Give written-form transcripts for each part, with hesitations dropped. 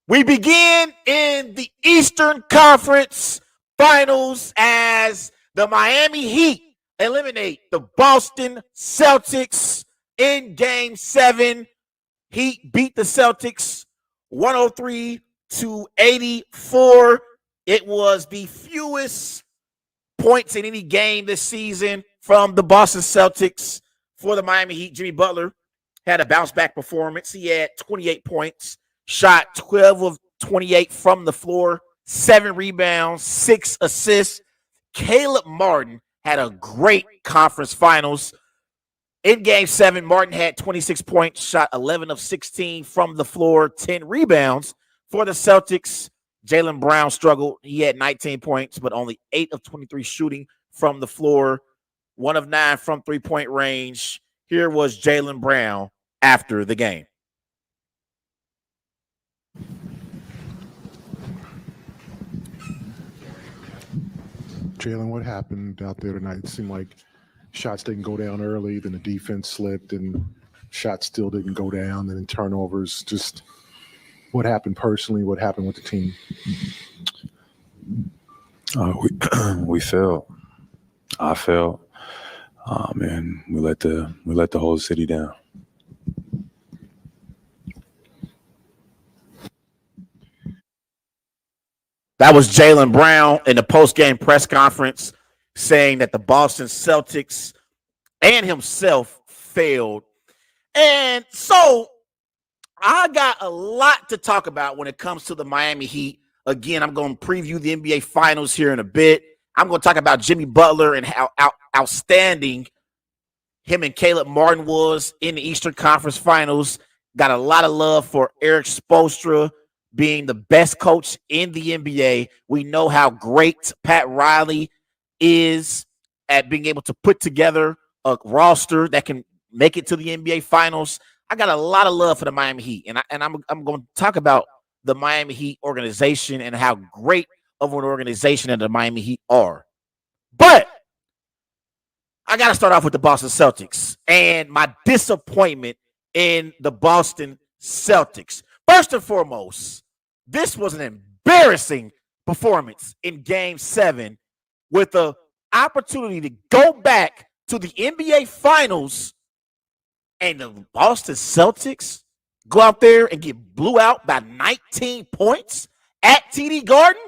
We begin in the Eastern Conference Finals as the Miami Heat eliminate the Boston Celtics in Game 7. Heat beat the Celtics 103-84. It was the fewest points in any game this season from the Boston Celtics for the Miami Heat. Jimmy Butler had a bounce-back performance. He had 28 points, shot 12 of 28 from the floor, 7 rebounds, 6 assists. Caleb Martin had a great conference finals. In Game 7, Martin had 26 points, shot 11 of 16 from the floor, 10 rebounds. For the Celtics, Jaylen Brown struggled. He had 19 points, but only 8 of 23 shooting from the floor, 1 of 9 from three-point range. Here was Jaylen Brown after the game. Jaylen, what happened out there tonight? It seemed like shots didn't go down early, then the defense slipped, and shots still didn't go down, and then turnovers. Just what happened personally? What happened with the team? We failed. I failed, and we let the whole city down. That was Jaylen Brown in the post-game press conference saying that the Boston Celtics and himself failed. And so I got a lot to talk about when it comes to the Miami Heat. Again, I'm going to preview the NBA Finals here in a bit. I'm going to talk about Jimmy Butler and how outstanding him and Caleb Martin was in the Eastern Conference Finals. Got a lot of love for Eric Spoelstra being the best coach in the NBA. We know how great Pat Riley is at being able to put together a roster that can make it to the NBA Finals. I got a lot of love for the Miami Heat, and I'm going to talk about the Miami Heat organization and how great of an organization that the Miami Heat are. But I got to start off with the Boston Celtics and my disappointment in the Boston Celtics. First and foremost, this was an embarrassing performance in Game 7 with the opportunity to go back to the NBA Finals, and the Boston Celtics go out there and get blew out by 19 points at TD Garden.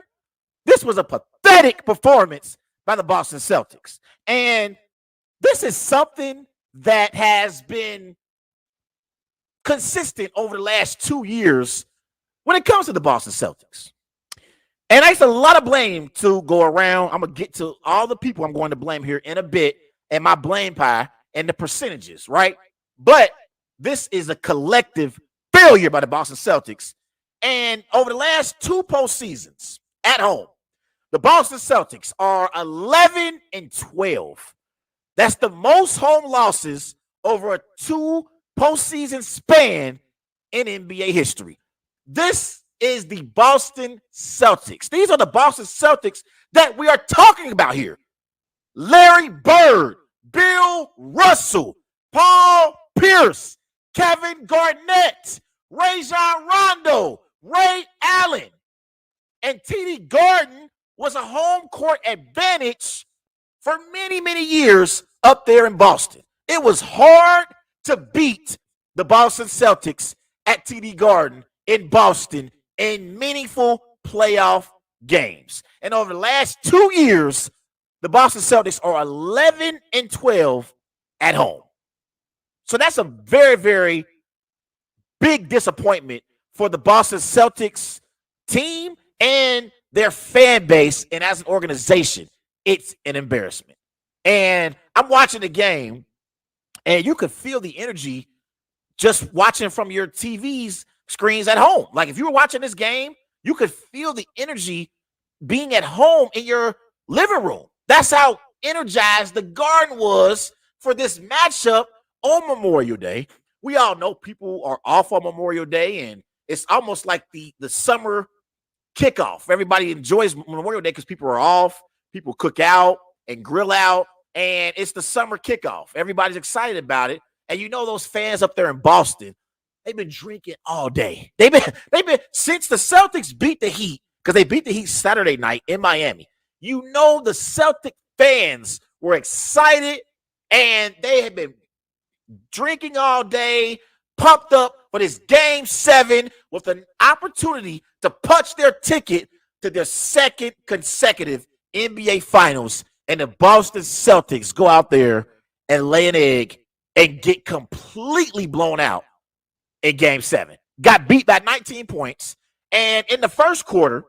This was a pathetic performance by the Boston Celtics. And this is something that has been consistent over the last 2 years when it comes to the Boston Celtics. And there's a lot of blame to go around. I'm going to get to all the people I'm going to blame here in a bit and my blame pie and the percentages, right? But this is a collective failure by the Boston Celtics. And over the last 2 postseasons at home, the Boston Celtics are 11-12. That's the most home losses over a 2 postseason span in NBA history. This is the Boston Celtics. These are the Boston Celtics that we are talking about here. Larry Bird, Bill Russell, Paul Pierce, Kevin Garnett, Rajon Rondo, Ray Allen, and TD Garden was a home court advantage for many, many years up there in Boston. It was hard to beat the Boston Celtics at TD Garden in Boston in meaningful playoff games. And over the last 2 years, the Boston Celtics are 11-12 at home. So that's a very, very big disappointment for the Boston Celtics team and their fan base. And as an organization, it's an embarrassment. And I'm watching the game, and you could feel the energy just watching from your TV's screens at home. Like if you were watching this game, you could feel the energy being at home in your living room. That's how energized the Garden was for this matchup on Memorial Day. We all know people are off on Memorial Day, and it's almost like the summer kickoff. Everybody enjoys Memorial Day because people are off. People cook out and grill out, and it's the summer kickoff. Everybody's excited about it. And you know those fans up there in Boston, they've been drinking all day. They've been since the Celtics beat the Heat, because they beat the Heat Saturday night in Miami. You know the Celtic fans were excited, and they had been drinking all day, pumped up for this Game 7 with an opportunity to punch their ticket to their second consecutive NBA Finals. And the Boston Celtics go out there and lay an egg and get completely blown out in Game 7. Got beat by 19 points. And in the first quarter,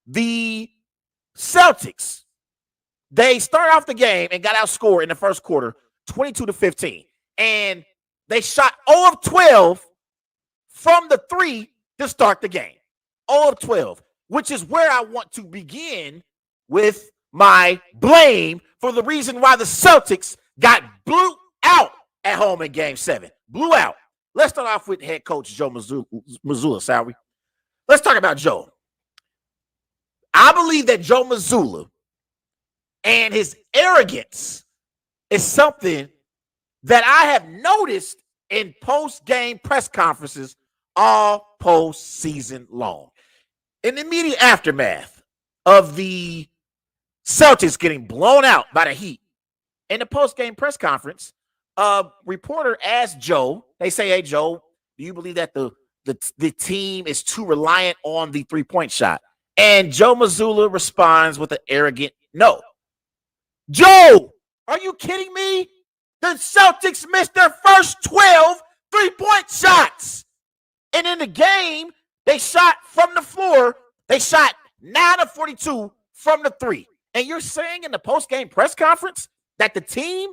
the Celtics, they started off the game and got outscored in the first quarter 22-15. And they shot 0 of 12 from the 3 to start the game. 0 of 12, which is where I want to begin with my blame for the reason why the Celtics got blew out at home in Game 7. Blew out. Let's start off with head coach Joe Mazzulla, shall we? Let's talk about Joe. I believe that Joe Mazzulla and his arrogance is something that I have noticed in post-game press conferences all postseason long. In the immediate aftermath of the Celtics getting blown out by the Heat, in the post-game press conference, a reporter asked Joe, they say, hey, Joe, do you believe that the team is too reliant on the three-point shot? And Joe Mazzulla responds with an arrogant no. Joe, are you kidding me? The Celtics missed their first 12 three-point shots. And in the game, they shot from the floor. They shot 9 of 42 from the 3. And you're saying in the post-game press conference that the team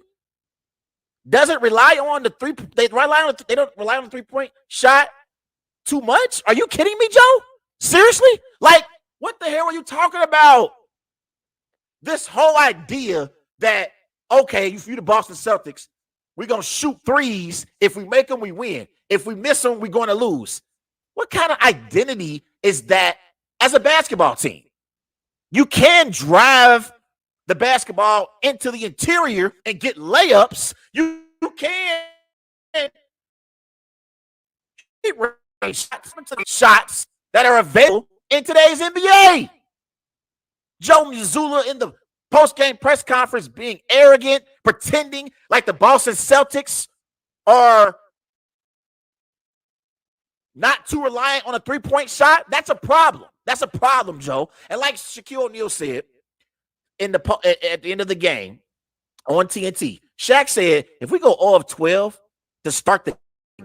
doesn't rely on the three. They don't rely on the three-point shot too much? Are you kidding me, Joe? Seriously? Like, what the hell are you talking about? This whole idea that, okay, if you're the Boston Celtics, we're going to shoot threes. If we make them, we win. If we miss them, we're going to lose. What kind of identity is that as a basketball team? You can drive the basketball into the interior and get layups. You can shots that are available in today's NBA. Joe Mazzulla in the post-game press conference being arrogant, pretending like the Boston Celtics are not too reliant on a three-point shot. That's a problem. That's a problem, Joe. And like Shaquille O'Neal said at the end of the game on TNT, Shaq said, if we go 0 of 12 to start the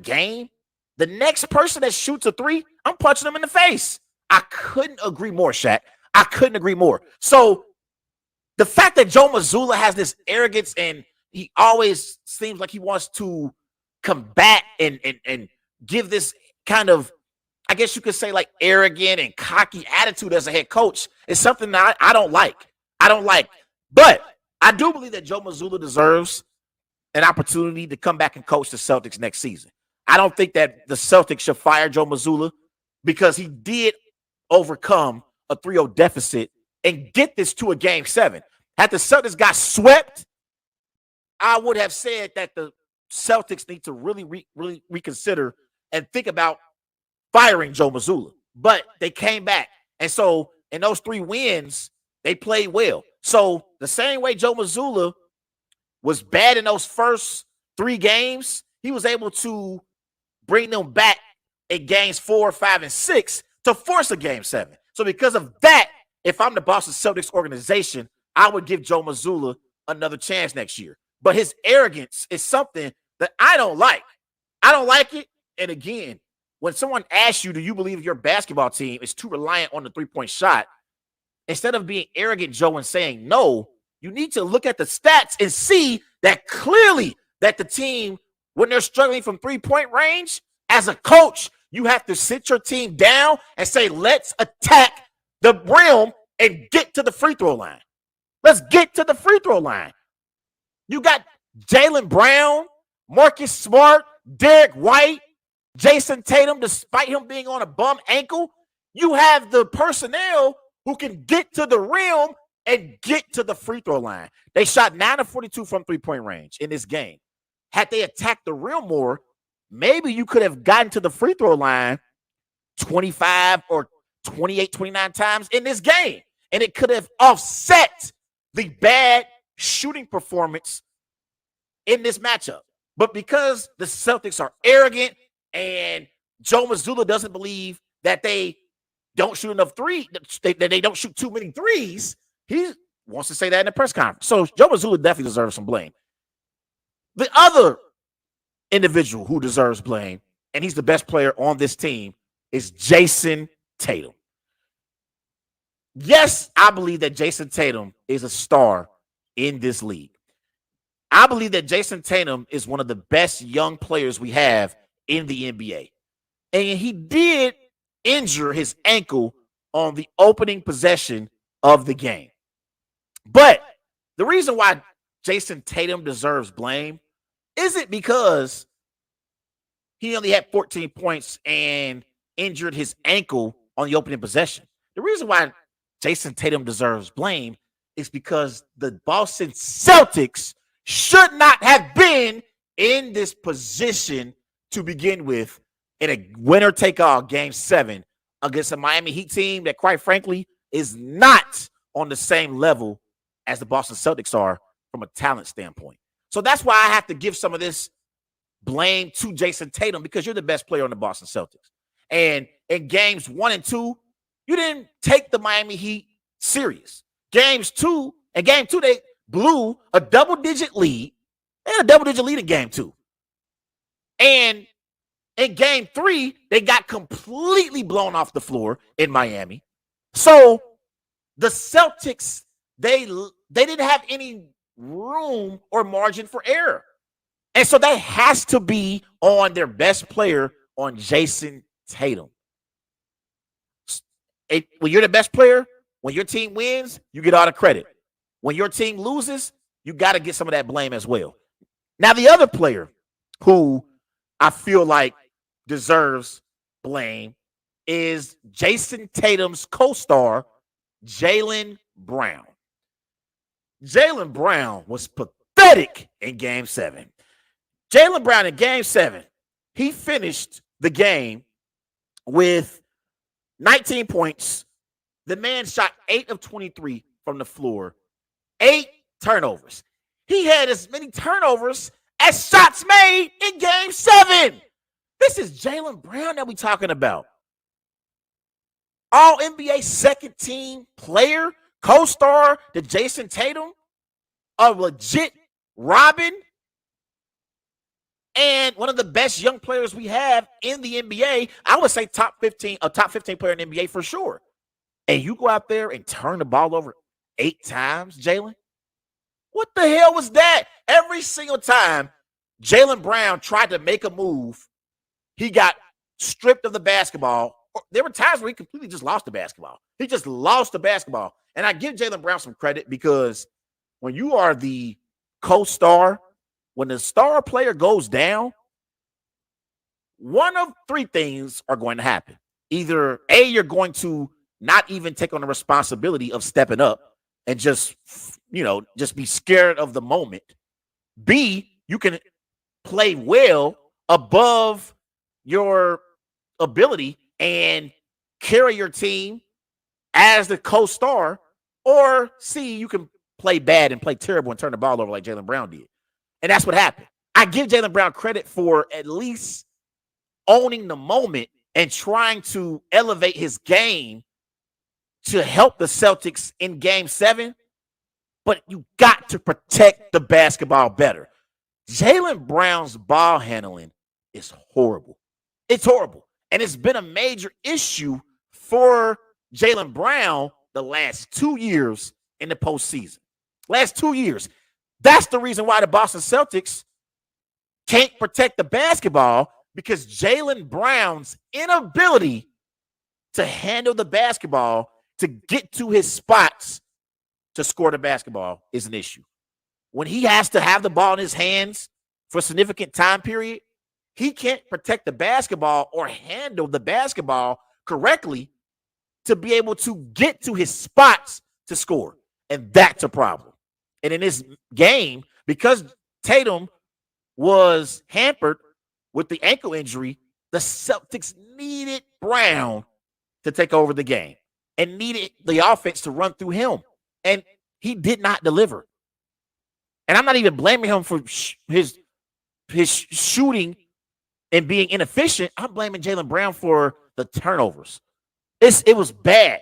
game, the next person that shoots a 3, I'm punching them in the face. I couldn't agree more, Shaq. I couldn't agree more. So the fact that Joe Mazzulla has this arrogance and he always seems like he wants to combat and give this kind of, I guess you could say, like arrogant and cocky attitude as a head coach is something that I don't like. I don't like. But I do believe that Joe Mazzulla deserves an opportunity to come back and coach the Celtics next season. I don't think that the Celtics should fire Joe Mazzulla because he did overcome a 3-0 deficit and get this to a Game 7. Had the Celtics got swept, I would have said that the Celtics need to really reconsider and think about firing Joe Mazzulla. But they came back. And so in those 3 wins, they played well. So the same way Joe Mazzulla was bad in those first 3 games, he was able to bring them back in games 4, 5, and 6 to force a Game 7. So because of that, if I'm the Boston Celtics organization, I would give Joe Mazzulla another chance next year. But his arrogance is something that I don't like. I don't like it. And again, when someone asks you, do you believe your basketball team is too reliant on the three-point shot, instead of being arrogant, Joe, and saying no, you need to look at the stats and see that clearly that the team, when they're struggling from three-point range, as a coach, you have to sit your team down and say, let's attack the rim and get to the free throw line. Let's get to the free throw line. You got Jaylen Brown, Marcus Smart, Derek White, Jason Tatum, despite him being on a bum ankle. You have the personnel who can get to the rim and get to the free throw line. They shot 9 of 42 from three-point range in this game. Had they attacked the rim more, maybe you could have gotten to the free throw line 25 or 28, 29 times in this game. And it could have offset the bad shooting performance in this matchup. But because the Celtics are arrogant and Joe Mazzulla doesn't believe that they don't shoot enough threes, that they don't shoot too many threes, he wants to say that in the press conference. So Joe Mazzulla definitely deserves some blame. The other individual who deserves blame, and he's the best player on this team, is Jason Tatum. Yes, I believe that Jason Tatum is a star in this league. I believe that Jason Tatum is one of the best young players we have in the NBA. And he did injure his ankle on the opening possession of the game. But the reason why Jason Tatum deserves blame isn't because he only had 14 points and injured his ankle on the opening possession. The reason why Jason Tatum deserves blame is because the Boston Celtics should not have been in this position to begin with in a winner-take-all Game 7 against a Miami Heat team that, quite frankly, is not on the same level as the Boston Celtics are from a talent standpoint. So that's why I have to give some of this blame to Jason Tatum, because you're the best player on the Boston Celtics. And in Games 1 and 2, you didn't take the Miami Heat serious. Game 2, they blew a double-digit lead. They had a double-digit lead in Game 2. And in Game 3, they got completely blown off the floor in Miami. So the Celtics, they didn't have any room or margin for error. And so that has to be on their best player, on Jason Tatum. When you're the best player, when your team wins, you get all the credit. When your team loses, you got to get some of that blame as well. Now, the other player who I feel like deserves blame is Jason Tatum's co-star, Jaylen Brown. Jaylen Brown was pathetic in Game 7. Jaylen Brown in Game 7, he finished the game with 19 points. The man shot 8 of 23 from the floor, 8 turnovers. He had as many turnovers as shots made in Game 7. This is Jaylen Brown that we're talking about. All NBA second team player, co-star to Jason Tatum, a legit Robin, and one of the best young players we have in the NBA. I would say a top 15 player in the NBA for sure. And you go out there and turn the ball over 8 times, Jaylen? What the hell was that? Every single time Jaylen Brown tried to make a move, he got stripped of the basketball. There were times where he completely just lost the basketball. He just lost the basketball. And I give Jaylen Brown some credit, because when you are the co-star, when the star player goes down, one of 3 things are going to happen. Either A, you're going to not even take on the responsibility of stepping up and just be scared of the moment. B, you can play well above your ability and carry your team as the co-star. Or C, you can play bad and play terrible and turn the ball over like Jaylen Brown did. And that's what happened. I give Jaylen Brown credit for at least owning the moment and trying to elevate his game to help the Celtics in Game 7. But you got to protect the basketball better. Jaylen Brown's ball handling is horrible. It's horrible. And it's been a major issue for Jaylen Brown the last 2 years in the postseason. Last 2 years. That's the reason why the Boston Celtics can't protect the basketball, because Jaylen Brown's inability to handle the basketball, to get to his spots to score the basketball, is an issue. When he has to have the ball in his hands for a significant time period, he can't protect the basketball or handle the basketball correctly to be able to get to his spots to score. And that's a problem. And in this game, because Tatum was hampered with the ankle injury, the Celtics needed Brown to take over the game and needed the offense to run through him. And he did not deliver. And I'm not even blaming him for his shooting and being inefficient. I'm blaming Jaylen Brown for the turnovers. It was bad.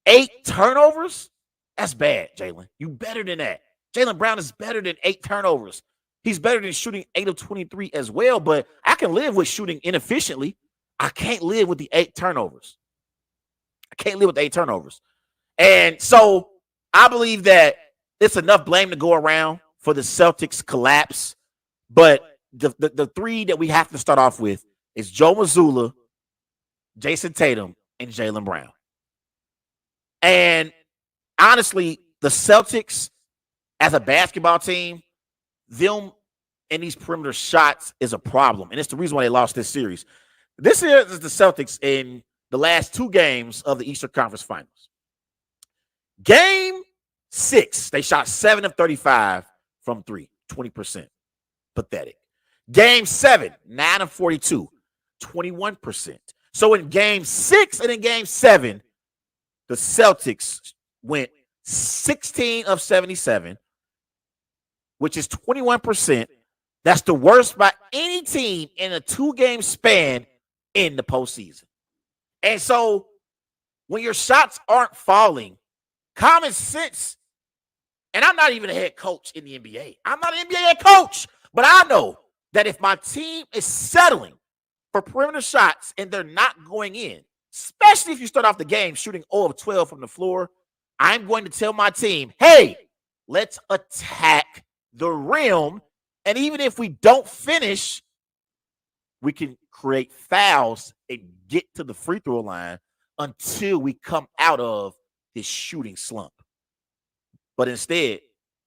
8 turnovers? That's bad, Jaylen. You better than that. Jaylen Brown is better than 8 turnovers. He's better than shooting 8 of 23 as well, but I can live with shooting inefficiently. I can't live with the 8 turnovers. And so I believe that it's enough blame to go around for the Celtics collapse. But the 3 that we have to start off with is Joe Mazzulla, Jason Tatum, and Jaylen Brown. And honestly, the Celtics as a basketball team, them and these perimeter shots is a problem. And it's the reason why they lost this series. This here is the Celtics in the last 2 games of the Eastern Conference Finals. Game 6, they shot 7 of 35 from 3, 20%. Pathetic. Game 7, 9 of 42, 21%. So in game 6 and in game 7, the Celtics went 16 of 77, which is 21%. That's the worst by any team in a 2-game span in the postseason. And so when your shots aren't falling, common sense, and I'm not even a head coach in the NBA. I'm not an NBA head coach, but I know that if my team is settling for perimeter shots and they're not going in, especially if you start off the game shooting 0 of 12 from the floor, I'm going to tell my team, hey, let's attack the rim. And even if we don't finish, we can create fouls and get to the free throw line until we come out of this shooting slump. But instead,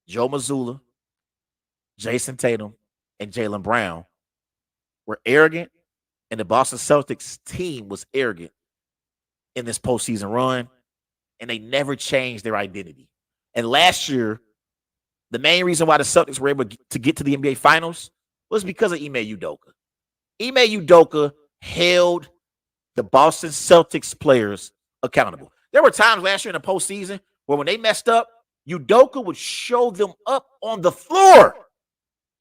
Joe Mazzulla, Jason Tatum, and Jaylen Brown were arrogant, and the Boston Celtics team was arrogant in this postseason run, and they never changed their identity. And last year, the main reason why the Celtics were able to get to the NBA Finals was because of Ime Udoka. Ime Udoka held the Boston Celtics players accountable. There were times last year in the postseason where when they messed up, Udoka would show them up on the floor.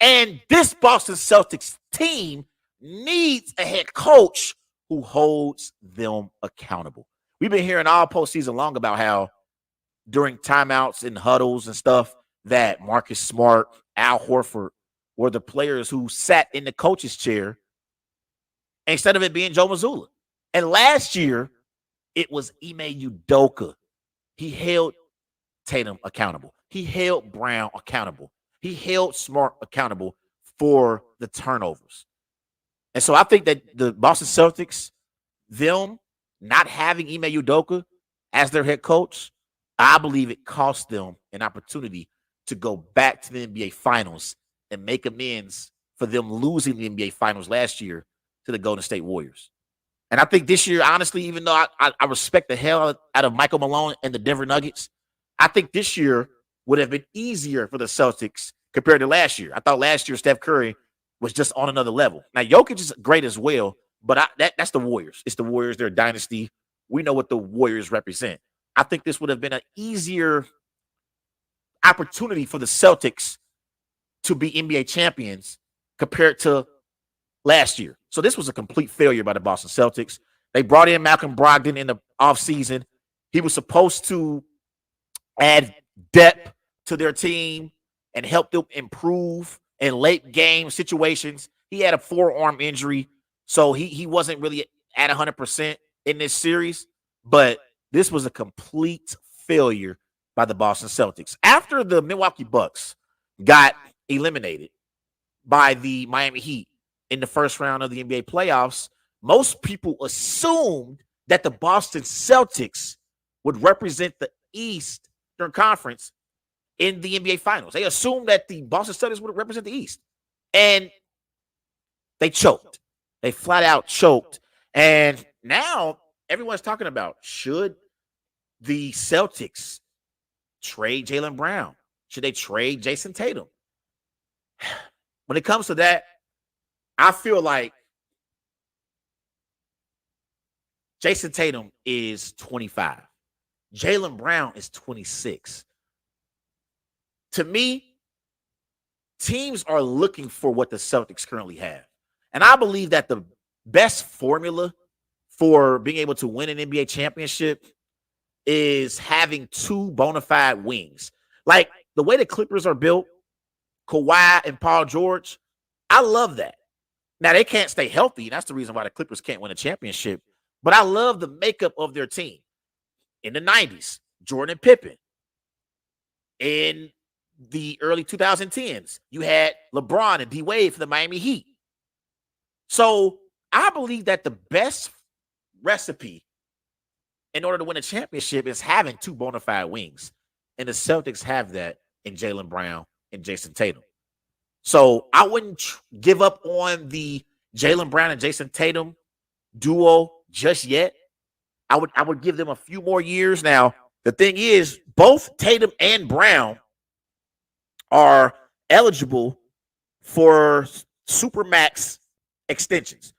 And this Boston Celtics team needs a head coach who holds them accountable. We've been hearing all postseason long about how during timeouts and huddles and stuff that Marcus Smart, Al Horford were the players who sat in the coach's chair instead of it being Joe Mazzulla. And last year, it was Ime Udoka. He held Tatum accountable. He held Brown accountable. He held Smart accountable for the turnovers. And so I think that the Boston Celtics, them not having Ime Udoka as their head coach, I believe it cost them an opportunity to go back to the NBA Finals and make amends for them losing the NBA Finals last year to the Golden State Warriors. And I think this year, honestly, even though I respect the hell out of Michael Malone and the Denver Nuggets, I think this year would have been easier for the Celtics compared to last year. I thought last year Steph Curry was just on another level. Now, Jokic is great as well, but that's the Warriors. It's the Warriors. They're a dynasty. We know what the Warriors represent. I think this would have been an easier opportunity for the Celtics to be NBA champions compared to last year. So this was a complete failure by the Boston Celtics. They brought in Malcolm Brogdon in the offseason. He was supposed to add depth to their team and help them improve in late game situations. He had a forearm injury, so he wasn't really at 100% in this series, but this was a complete failure by the Boston Celtics. After the Milwaukee Bucks got eliminated by the Miami Heat in the first round of the NBA playoffs, most people assumed that the Boston Celtics would represent the Eastern Conference in the NBA Finals. They assumed that the Boston Celtics would represent the East. And they choked. They flat out choked. And now everyone's talking about, should the Celtics trade Jaylen Brown? Should they trade Jason Tatum? When it comes to that, I feel like Jason Tatum is 25. Jaylen Brown is 26. To me, teams are looking for what the Celtics currently have. And I believe that the best formula for being able to win an NBA championship is having two bona fide wings. Like the way the Clippers are built, Kawhi and Paul George, I love that. Now, they can't stay healthy. That's the reason why the Clippers can't win a championship. But I love the makeup of their team. In the 90s, Jordan and Pippen. In the early 2010s, you had LeBron and D-Wade for the Miami Heat. So I believe that the best recipe in order to win a championship is having two bona fide wings. And the Celtics have that in Jaylen Brown and Jason Tatum. So I wouldn't give up on the Jaylen Brown and Jason Tatum duo just yet. I would give them a few more years. Now, the thing is, both Tatum and Brown are eligible for Supermax extensions.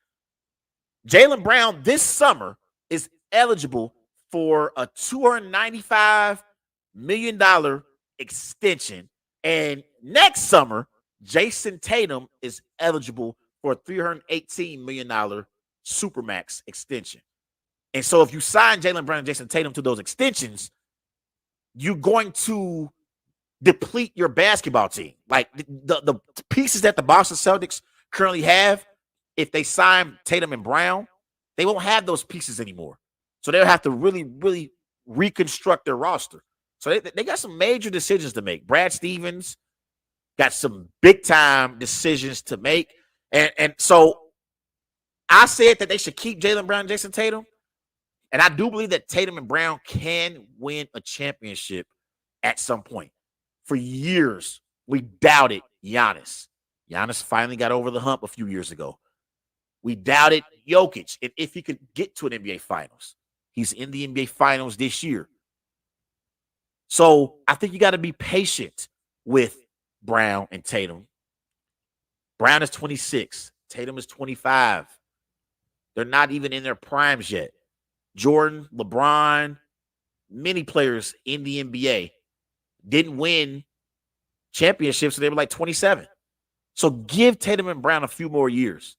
Jaylen Brown this summer is eligible for a $295 million extension. And next summer, Jason Tatum is eligible for a $318 million Supermax extension. And so if you sign Jaylen Brown and Jason Tatum to those extensions, you're going to deplete your basketball team. Like the pieces that the Boston Celtics currently have, if they sign Tatum and Brown, they won't have those pieces anymore. So they'll have to really, really reconstruct their roster. So they got some major decisions to make. Brad Stevens got some big-time decisions to make. And so I said that they should keep Jaylen Brown and Jason Tatum. And I do believe that Tatum and Brown can win a championship at some point. For years, we doubted Giannis. Giannis finally got over the hump a few years ago. We doubted Jokic and if he could get to an NBA Finals. He's in the NBA Finals this year. So I think you got to be patient with Brown and Tatum. Brown is 26. Tatum is 25. They're not even in their primes yet. Jordan, LeBron, many players in the NBA didn't win championships, so they were like 27. So give Tatum and Brown a few more years.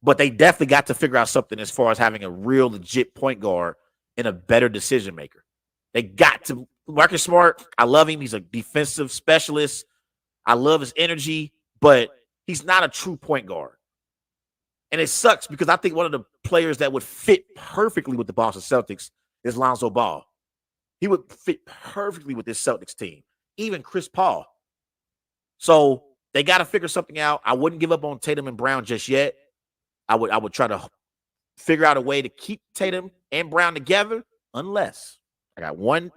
But they definitely got to figure out something as far as having a real legit point guard and a better decision maker. They got to. Marcus Smart, I love him. He's a defensive specialist. I love his energy, but he's not a true point guard. And it sucks because I think one of the players that would fit perfectly with the Boston Celtics is Lonzo Ball. He would fit perfectly with this Celtics team, even Chris Paul. So they got to figure something out. I wouldn't give up on Tatum and Brown just yet. I would try to figure out a way to keep Tatum and Brown together, unless I got one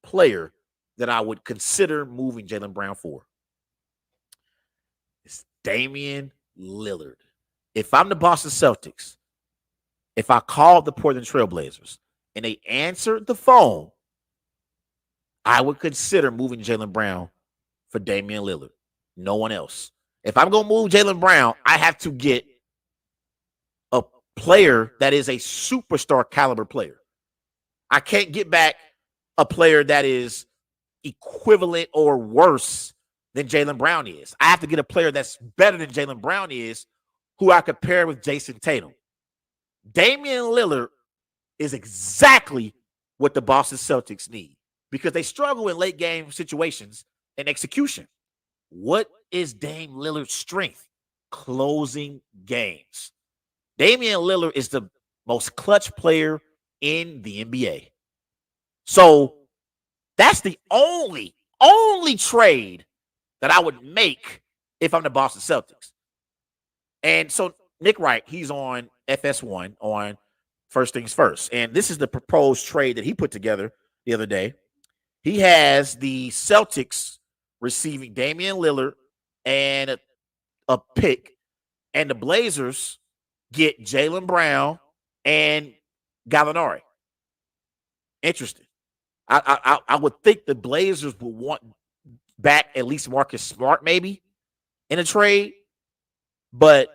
player that I would consider moving Jaylen Brown for. It's Damian Lillard. If I'm the Boston Celtics, if I called the Portland Trail Blazers and they answered the phone, I would consider moving Jaylen Brown for Damian Lillard. No one else. If I'm going to move Jaylen Brown, I have to get a player that is a superstar caliber player. I can't get back a player that is equivalent or worse than Jaylen Brown is. I have to get a player that's better than Jaylen Brown is, who I could pair with Jason Tatum. Damian Lillard is exactly what the Boston Celtics need because they struggle in late game situations and execution. What is Dame Lillard's strength? Closing games. Damian Lillard is the most clutch player in the NBA. So that's the only trade that I would make if I'm the Boston Celtics. And so Nick Wright, he's on FS1 on First Things First. And this is the proposed trade that he put together the other day. He has the Celtics receiving Damian Lillard and a pick, and the Blazers get Jaylen Brown and Gallinari. Interesting. I would think the Blazers would want back at least Marcus Smart maybe in a trade. But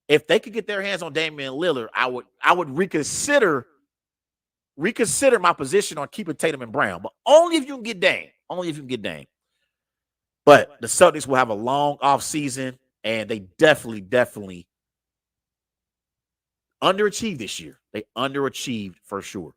if they could get their hands on Damian Lillard, I would reconsider my position on keeping Tatum and Brown. But only if you can get Dame. Only if you can get Dame. But the Celtics will have a long offseason, and they definitely underachieved this year. They underachieved for sure.